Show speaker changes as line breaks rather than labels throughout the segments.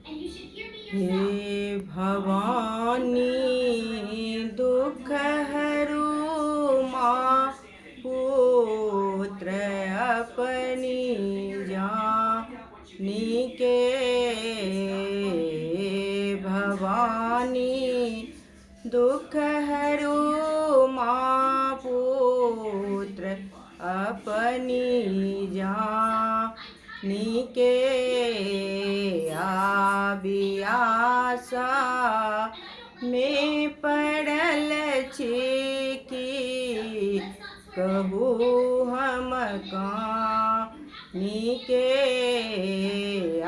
हे भवानी दुख हरू माँ पुत्र अपनी जानी के। भवानी दुख हरू माँ पुत्र अपनी जानी के। आबियासा में पड़ल छिकी कहूँ हम कहानी के।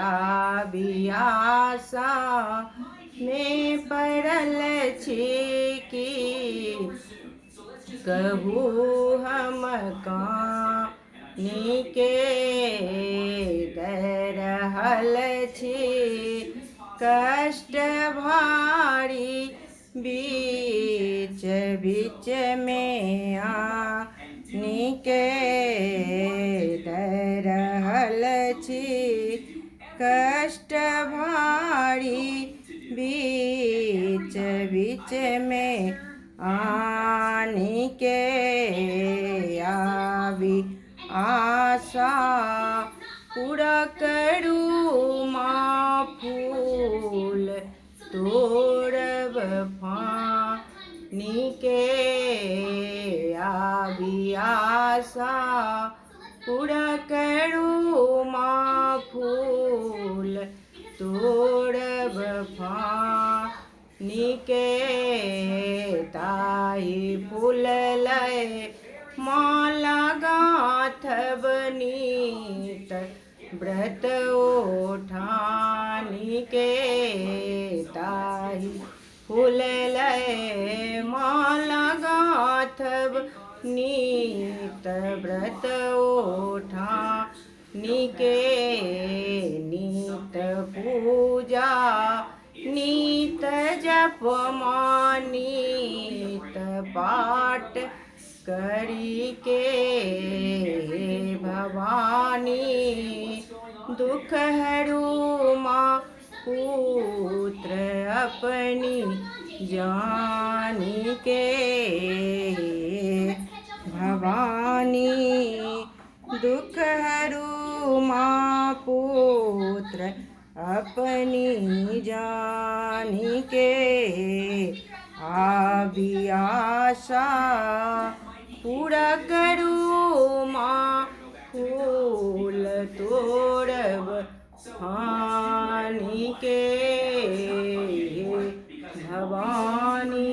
आबियासा में पड़ल छिकी कहूँ हम कहानी के। रहल छी कष्ट भारी बीच बीच में आनी के। रहल छी कष्ट भारी बीच बीच में आनी के। आबी आशा पूरा करू माँ फूल तोड़ब फानी के। आबी आशा पूरा करू माँ फूल तोड़ब फानी के। ताही फूल लय माला गाथब नीत व्रत उठानी के। ताही फूल लय माला गाथब नीत व्रत उठानी के। नीत पूजा नीत जप नीत पाठ करी के। भवानी दुख हरू माँ पुत्र अपनी जानी के। भवानी दुख हरू माँ पुत्र अपनी जानी के। आबी आशा पूरा करू माँ फूल तोड़ब फानी के। भवानी